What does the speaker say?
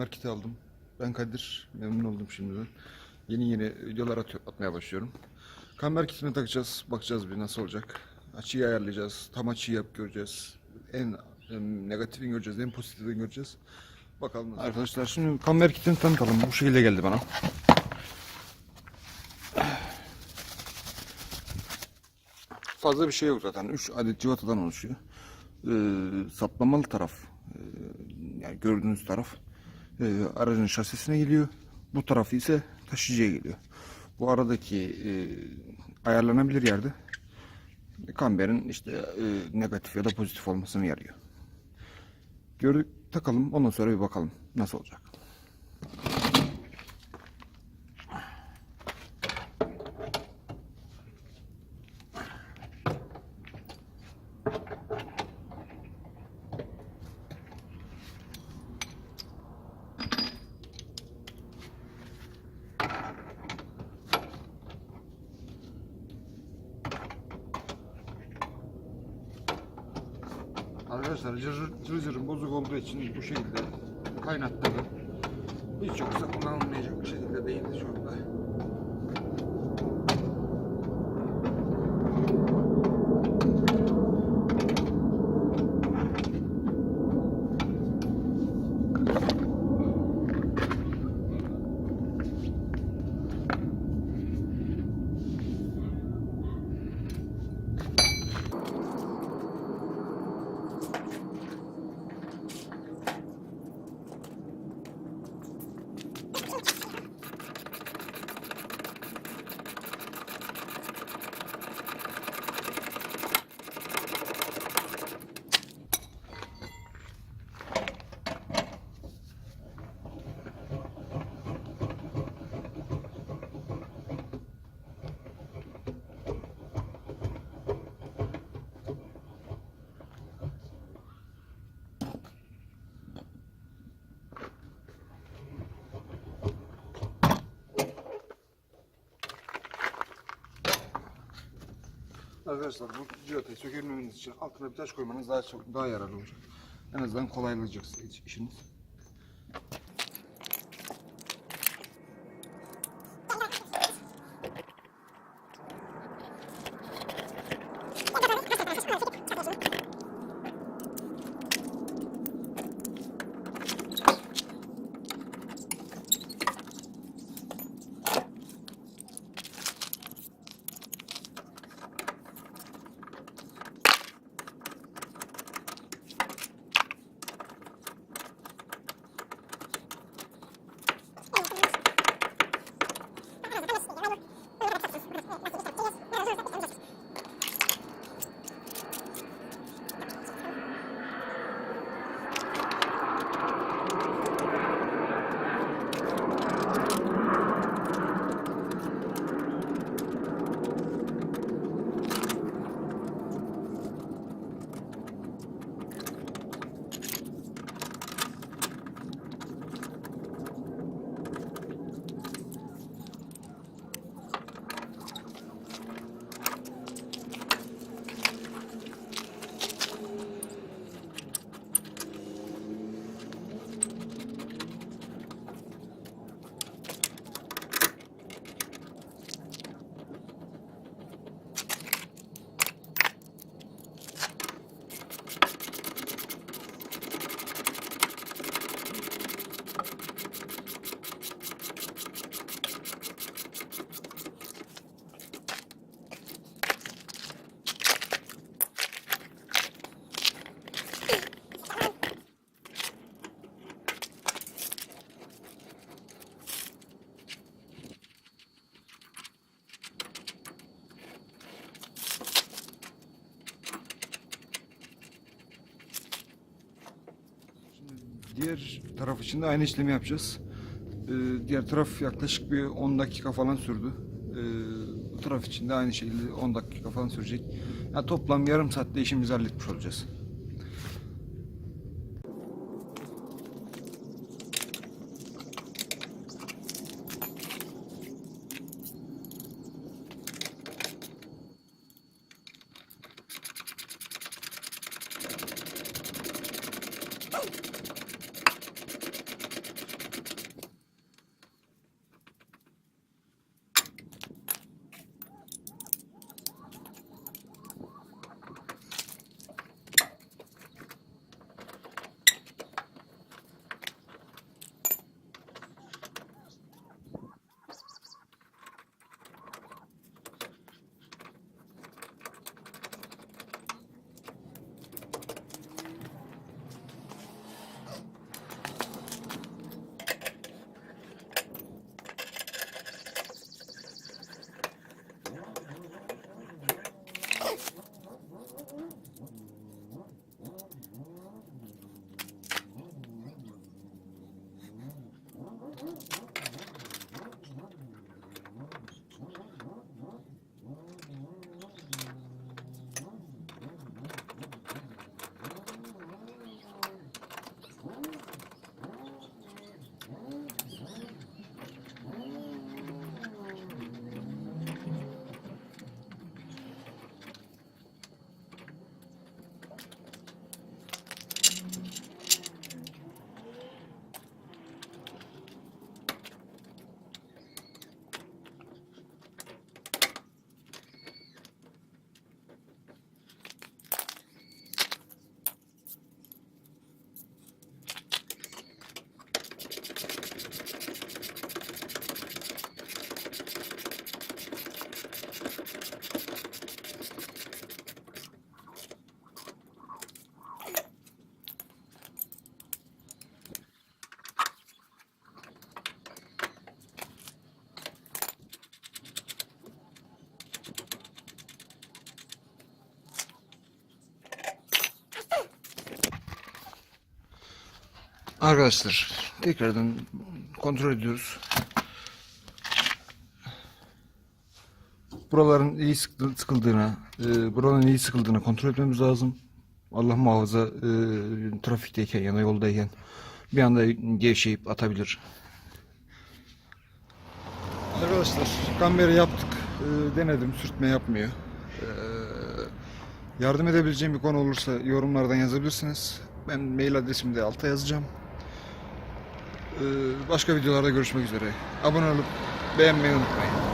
kamber kiti aldım. Ben Kadir, memnun oldum şimdiden. Yeni videolar atmaya başlıyorum. Kamber kitini takacağız, bakacağız bir nasıl olacak. Açıyı ayarlayacağız, tam açıyı göreceğiz. En negatifini göreceğiz, en pozitifini göreceğiz. Bakalım nasıl. Arkadaşlar şimdi kamber kitini tanıtalım. Bu şekilde geldi bana. Fazla bir şey yok zaten. 3 adet civatadan oluşuyor. Saplamalı taraf, yani gördüğünüz taraf aracın şasisine geliyor. Bu tarafı ise taşıyıcıya geliyor. Bu aradaki ayarlanabilir yerde kamberin işte negatif ya da pozitif olmasını yarıyor. Gördük, takalım, ondan sonra bir bakalım nasıl olacak. Arkadaşlar cırcırın bozuk olduğu için bu şekilde kaynattırdım. Hiç yoksa kullanılmayacak bir şekilde değildi şu anda. Arkadaşlar bu civatayı sökebilmeniz için altına bir taş koymanız daha yararlı olacak. En azından kolaylayacak işiniz. Diğer taraf için de aynı işlemi yapacağız. Diğer taraf yaklaşık bir 10 dakika falan sürdü. Bu taraf için de aynı şekilde 10 dakika falan sürecek. Yani toplam yarım saatte işimizi halletmiş olacağız. Arkadaşlar tekrardan kontrol ediyoruz. Buraların iyi sıkıldığına, buranın iyi sıkıldığına kontrol etmemiz lazım. Allah muhafaza trafikteyken ya da yoldayken bir anda gevşeyip atabilir. Arkadaşlar kamberi yaptık. Denedim, sürtme yapmıyor. Yardım edebileceğim bir konu olursa yorumlardan yazabilirsiniz. Ben mail adresimi de alta yazacağım. Başka videolarda görüşmek üzere. Abone olup beğenmeyi unutmayın.